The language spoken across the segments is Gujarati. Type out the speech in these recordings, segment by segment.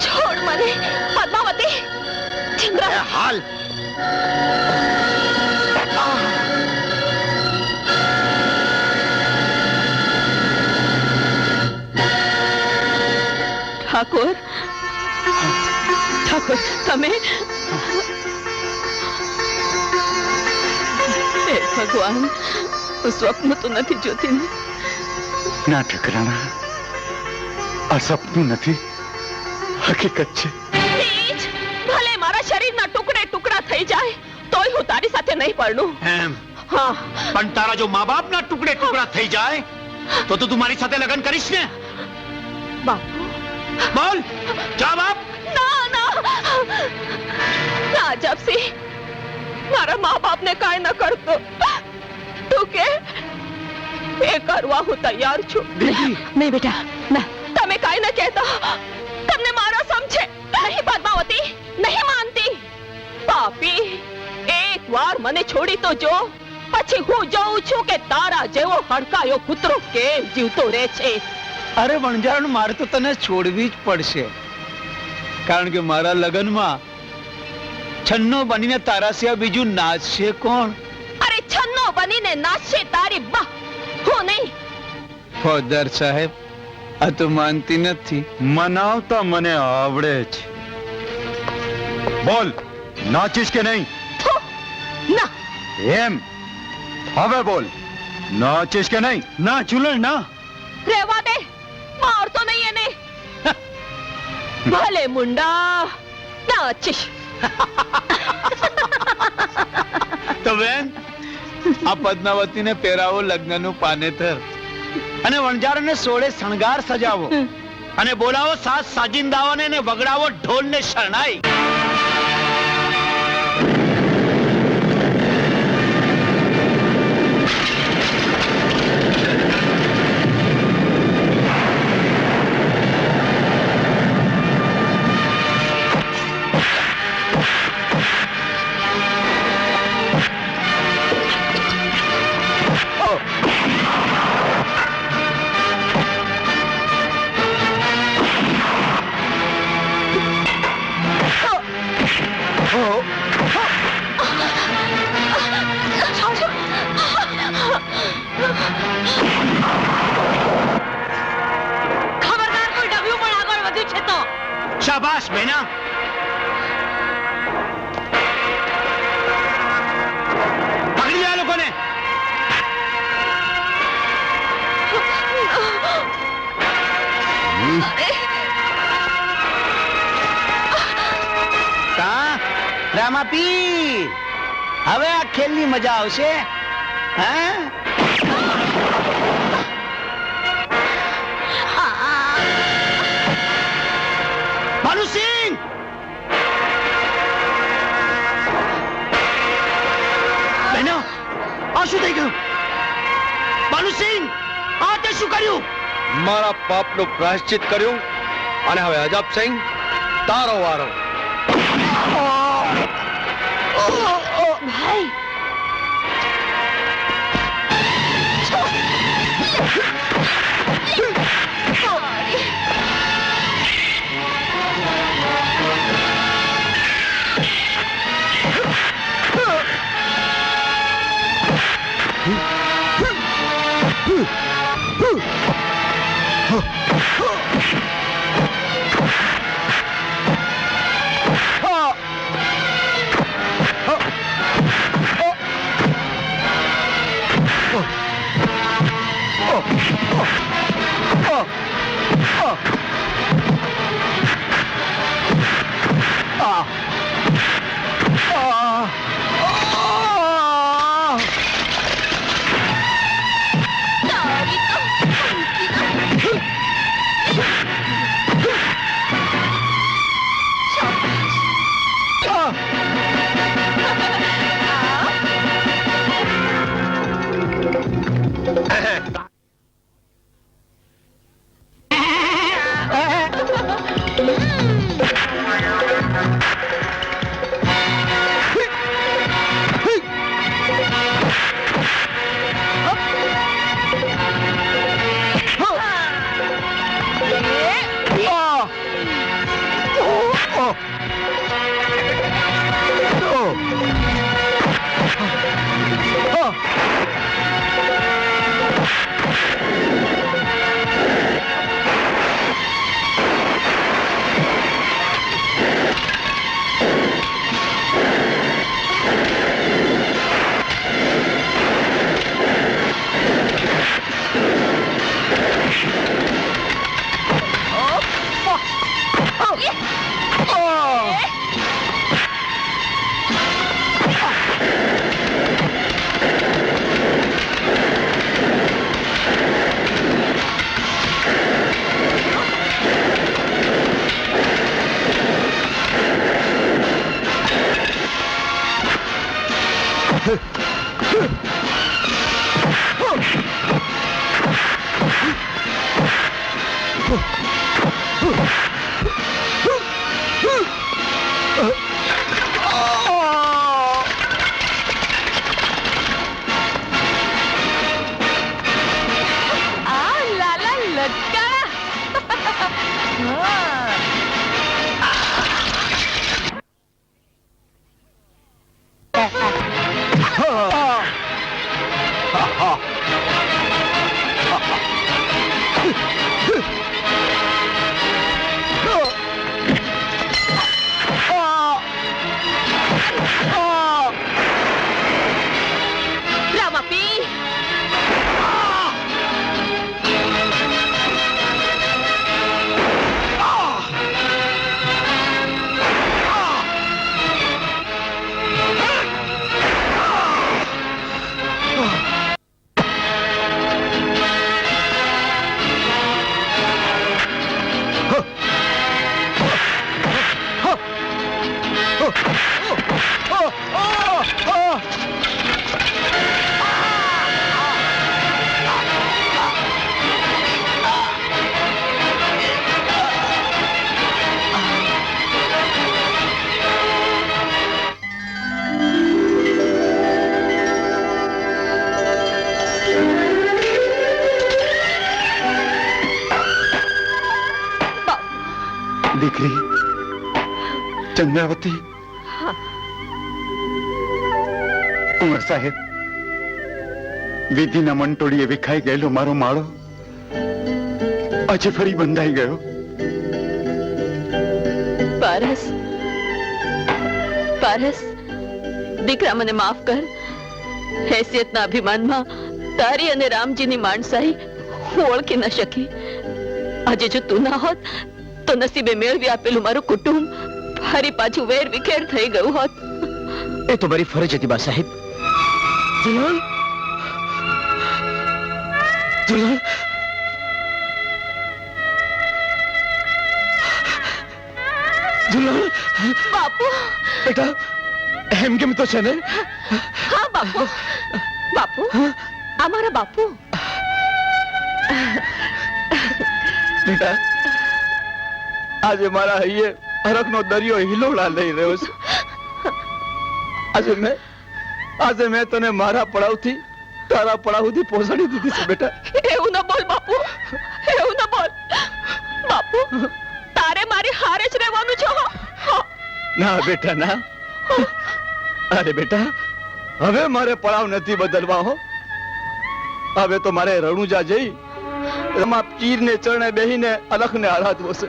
છોડ મને પદ્માવતી. ચંદ્ર હાલ ઠાકોર ઠાકોર તમે હે ભગવાન હું સ્વપ્ન તો નથી જોતી ને? ના ઠકરાણા, આ સપનું નથી, હકીકત છે. ભલે મારા શરીરના ટુકડે ટુકડા થઈ જાય તોય હું તારી સાથે નહીં પરણું. એમ? હા. પણ તારા જો મા બાપના ટુકડે ટુકડા થઈ જાય તો તું મારી સાથે લગ્ન કરીશ ને? બાપુ બોલ, જા બાપ. ના ના ના જપસી, મારા મા બાપને કાંઈ ન કરતો. તું કે એ કરવા હું તૈયાર છું. નહીં બેટા ના, તમે કાંઈ ન કહેતા. તમને મારો સમજે નહીં પદ્માવતી, નહીં માનતી. પાપી, એક વાર મને છોડી તો જો, પછી હું જોઉં છું કે તારા જેવો હડકાયો કૂતરો કેમ જીવતો રહે છે. અરે વણજારણ, મારે તો તને છોડવી જ પડશે, કારણ કે મારા લગ્નમાં છન્નો બનીને તારા સિવાય બીજું નાચશે કોણ? અરે છન્નો બનીને નાચશે તારી બા, હું નહીં. ફોજદાર સાહેબ, આ તો માનતી નથી. મનાવતા મને આવડે છે. બોલ, નાચીશ કે નહીં? ના. એમ? હવે બોલ, નાચીશ કે નહીં? ના ચુલણ ના. રહેવા દે, મારતો નહીં એને. ભલે મુંડા, નાચીશ. તો બેન, આ પદ્માવતીને પહેરાવો લગ્નનું પાનેતર, અને વણજારને સોળે શણગાર સજાવો, અને બોલાવો સાત સાજિંદાઓને ને વગડાવો ઢોલ ને શરણાઈ. ખબરદાર, કોઈ ડબ્યું પણ આગળ વધ્યું છે તો. શાબાશ બેના. પકડી લે આ લોકોને. રામાપીર, હવે આ ખેલની મજા આવશે. હા, ભાનુસિંહ, બહેનો, આ શું થઈ ગયું? ભાનુસિંહ, આ તે શું કર્યું? મારા પાપનું પ્રાયશ્ચિત કર્યું, અને હવે અજબસિંહ, તારો વારો. ભાઈ, દીકરી ચંદ્રાવતી. કુંવર સાહેબ, વિધિના મંટોળીએ વિખાઈ ગયેલો મારો માળો આજે ફરી બંધાઈ ગયો. પારસ, પારસ, દીકરા મને માફ કર. હેસિયતના અભિમાનમાં તારી અને રામજીની માણસાઈ હું ઓળખી ન શકી. આજે જો તું ના હોત તો નસીબે મેળવી આપેલું મારું કુટુંબ ફરી પાછું વેર વિખેર થઈ ગયું હોત. એ તો મારી ફરજ હતી બા સાહેબ. દુલ્હન, દુલ્હન, દુલ્હન. બાપુ, બેટા એમ કેમ તો છે ને? હા બાપુ, બાપુ, અમારા બાપુ. બેટા, આજે મારા હૈયે હરખનો દરિયો હિલોળા લઈ રહ્યો છે. આજે મેં તને મારા પડાવથી તારા પડાવ સુધી પહોંચાડી દીધી છે બેટા. એવું ન બોલ બાપુ, એવું ન બોલ. બાપુ, તારે મારી હારે જ રહેવાનું છે. ના બેટા ના. અરે બેટા, હવે મારે પડાવ નથી બદલવા હો. હવે તો મારે રણુજા જઈ એમાં પીરને ચરણે બેહીને અલખને આરાધવો છે.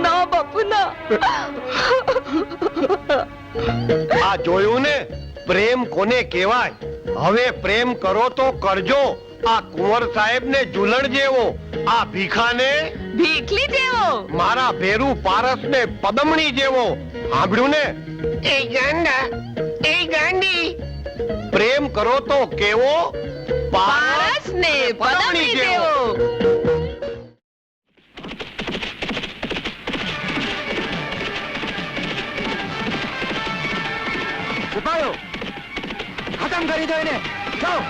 ના બાપુ ના. આ જોયું ને, પ્રેમ કોને કહેવાય? હવે પ્રેમ કરો તો કરજો આ કુંવર સાહેબ ને ઝુલણ જેવો, આ ભીખાને ભીખલી જેવો, મારા ભેરુ પારસ ને પદમણી જેવો. સાંભળ્યું ને? એ ગાંડા, એ ગાંડી. પ્રેમ કરો તો કેવો? પારસ ને પદમણી જેવો. ઉપાયો ખતમ કરી દો એને. જાઓ.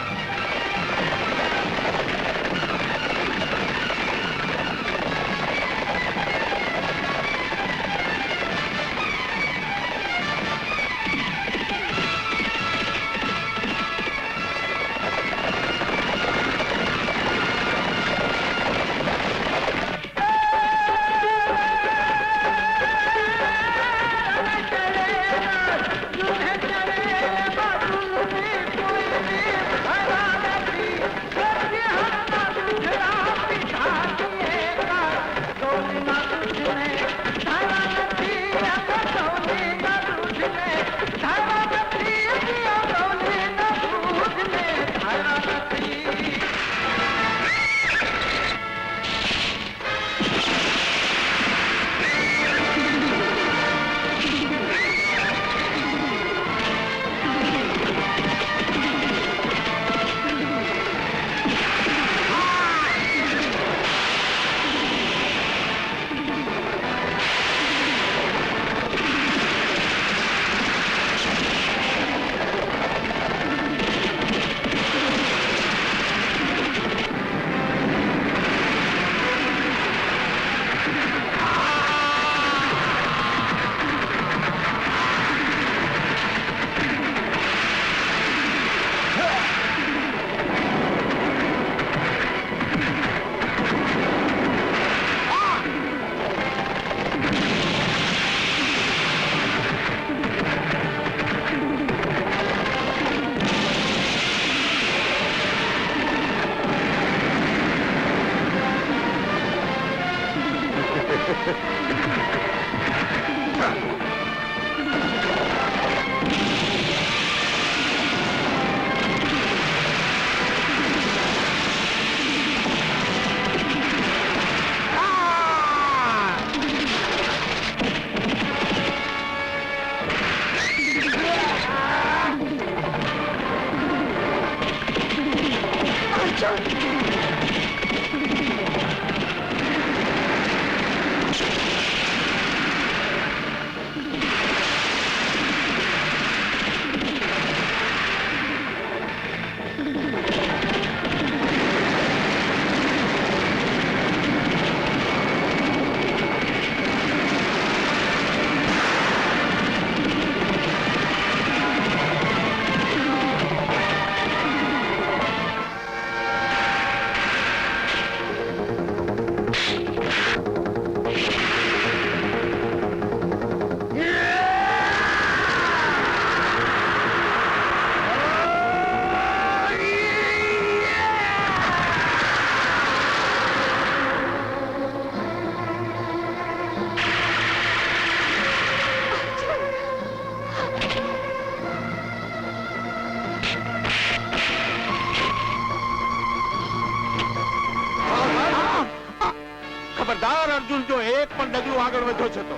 એક પણ ડગલું આગળ વધ્યો છે તો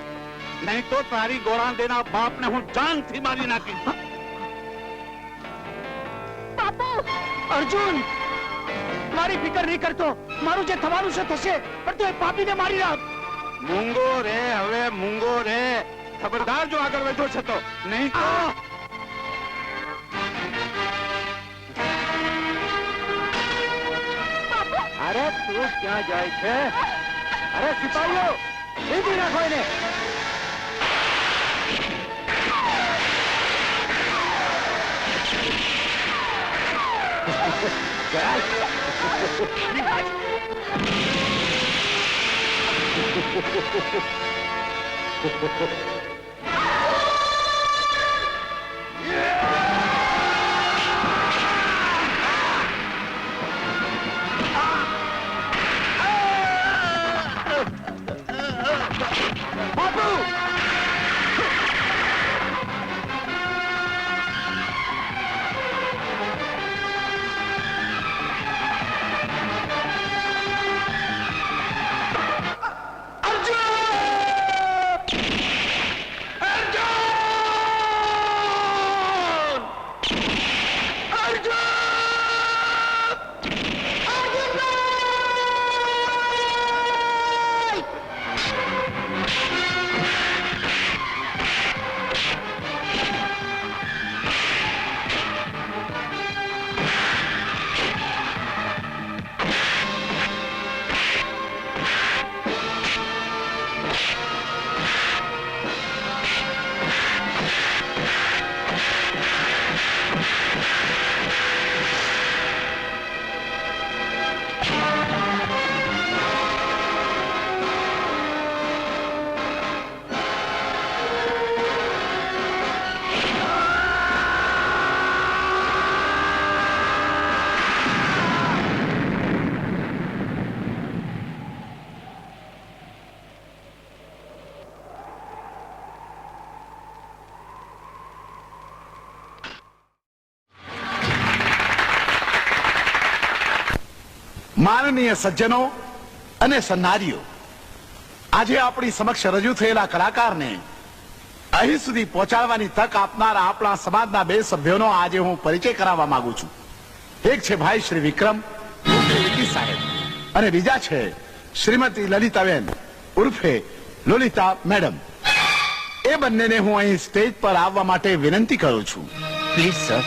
નહીં તો તારી ગોળા દેના બાપને હું જાનથી મારી નાખીશ. બાપુ અર્જુન મારી ફિકર નહીં કરતો, મારું જે થવાનું છે થશે, પણ તું એ પાપીને મારી નાખ. મૂંગો રે, હવે મૂંગો રે. ખબરદાર જો આગળ વધ્યો છે તો નહીં તો અરે તું ક્યાં જાય છે? અરે સિપાહીઓ સીધી રાખો એને. માનનીય સજ્જનો અને સન્નારીઓ, આજે આપણી સમક્ષ રજૂ થયેલા કલાકારને અહીં સુધી પહોંચાડવાની તક આપનારા આપણા સમાજના બે સભ્યોનો આજે હું પરિચય કરાવવા માંગુ છું. એક છે ભાઈ શ્રી વિક્રમ ઉર્ફે વિકી સાહેબ અને બીજા છે શ્રીમતી લલિતાબેન ઉર્ફે લોલિતા મેડમ. એ બંનેને હું અહીં સ્ટેજ પર આવવા માટે વિનંતી કરું છું. Please sir.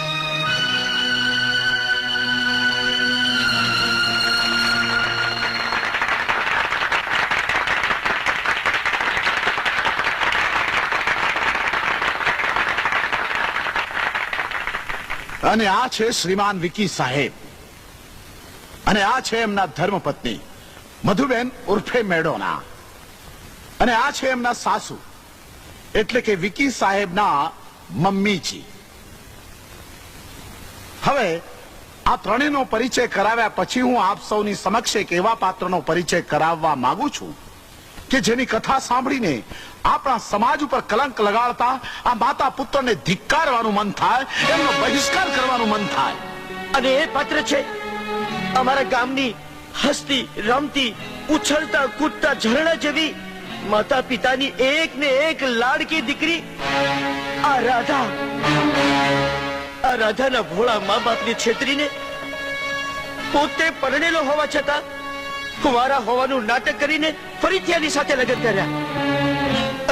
અને આ છે શ્રીમાન વિકી સાહેબ અને આ છે એમના ધર્મપત્ની મધુબેન ઉર્ફે મેડોના અને આ છે એમના સાસુ એટલે કે વિકી સાહેબના મમ્મીજી. હવે આ ત્રણેયનો પરિચય કરાવ્યા પછી હું આપ સૌની સમક્ષ એક એવા પાત્રનો પરિચય કરાવવા માંગુ છું કે જેની કથા સાંભળીને આપણા સમાજ ઉપર કલંક લગાડતા આ માતા પુત્રને ધિક્કારવાનું મન થાય, એમનો બહિષ્કાર કરવાનું મન થાય. અને એ પાત્ર છે અમારા ગામની હસતી રમતી ઉછળતા કૂદતા ઝરણા જેવી માતા પિતાની એક ને એક લાડકી દીકરી આ રાધા. આ રાધાના ભોળા મા બાપની છેતરીને પોતે પરણેલો હોવા છતાં કુંવારા હોવાનું નાટક કરીને ફરીથી એની સાથે લગ્ન કર્યા.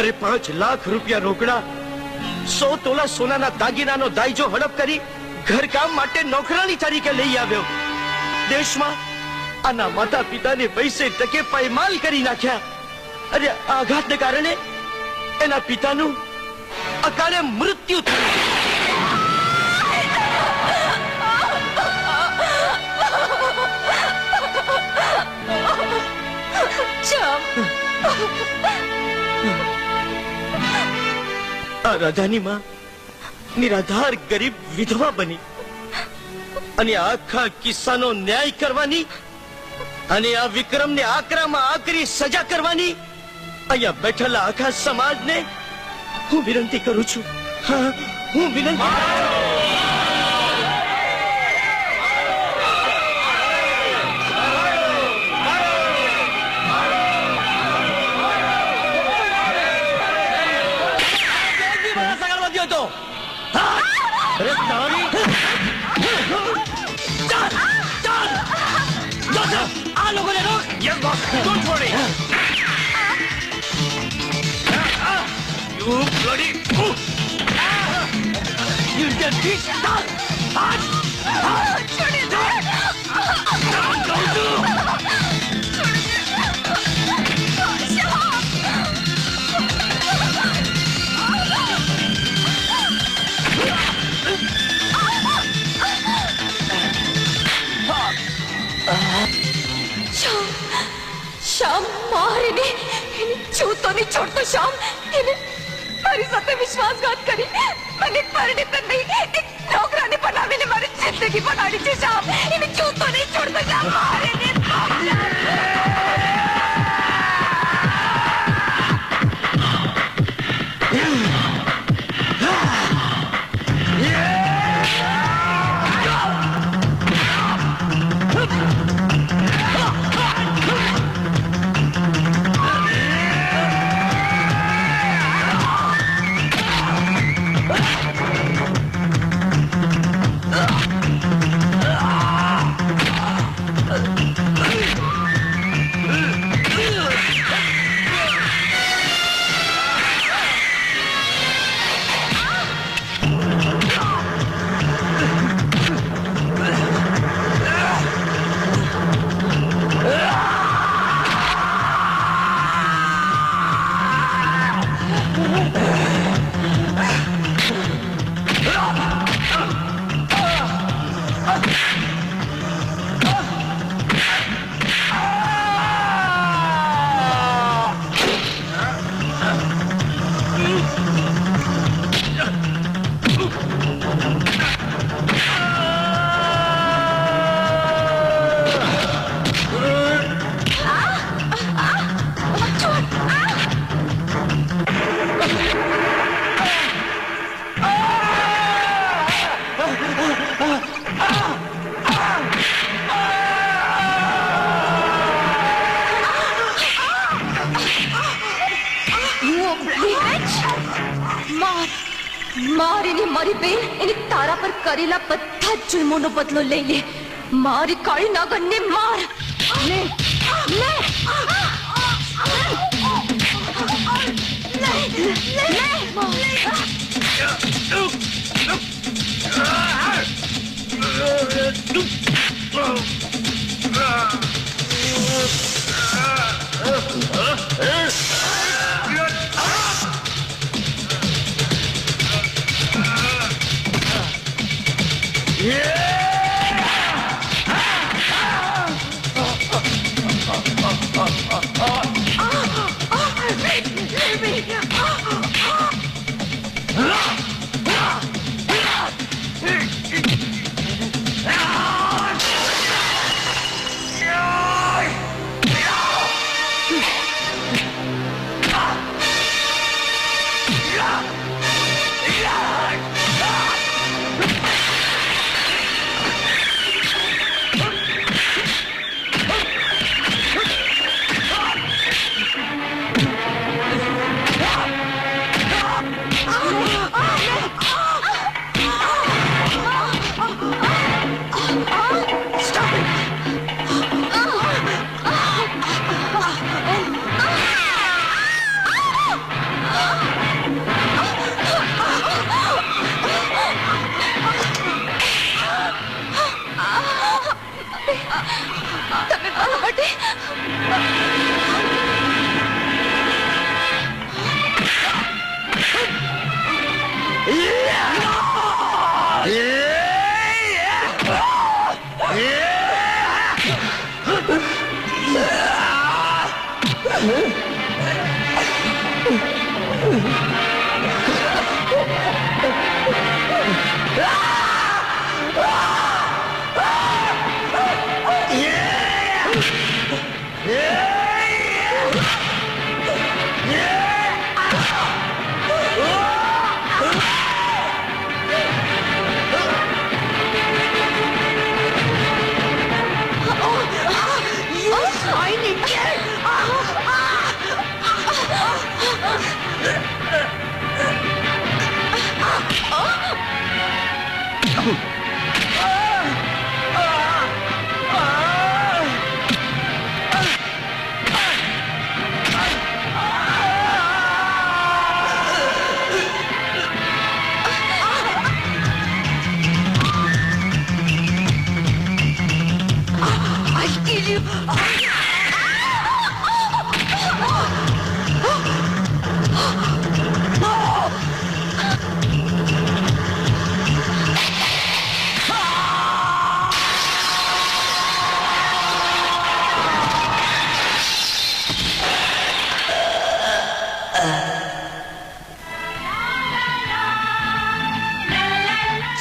અરે 5 લાખ રૂપિયા રોકડા 100 તોલા સોનાના દાગીનાનો દાયજો હડપ કરી ઘરકામ માટે નોકરાણી તરીકે લઈ આવ્યો. દેશમાં આના માતા પિતાને પૈસે ટકે પાયમાલ કરી નાખ્યા. અરે આઘાતને કારણે એના પિતાનું અકાળે મૃત્યુ થયું. આ રાધાની માં નિરાધાર ગરીબ વિધવા બની અને આખા કિસ્સાનો ન્યાય કરવાની અને આ વિક્રમને આકરામાં આકરી સજા કરવાની અહીંયા બેઠેલા આખા સમાજને હું વિનંતી કરું છું. હા, હું વિનંતી કરું છું. આ લોકોને રોક. Yes boss, don't worry. You bloody. You dead bitch. છોડી દો. શ્યામ મારીને છૂતો નહીં છોડતો. શ્યામ એને મારી સાથે વિશ્વાસઘાત કરી મને પરિણીત નહીં એક નોકરાને બનાવીને મારી જિંદગી બનાવી છે. શ્યામ એને છૂતો નહીં છોડતો. શ્યામ મારીને મારીને મારી બેન એને તારા પર કરેલા બધા જુલ્મોનો બદલો લઈ લે. મારી કાળી નાગણને માર. લે લે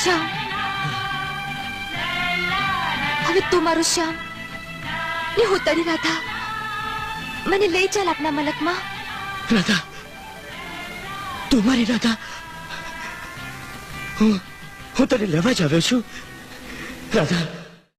શ્યામ, હવે તું મારું શ્યામ ને હું તારી રાધા. મને લઈ ચાલ આપના મલકમાં. રાધા, તું મારી રાધા. હું તને લેવા જ આવ્યો છું રાધા.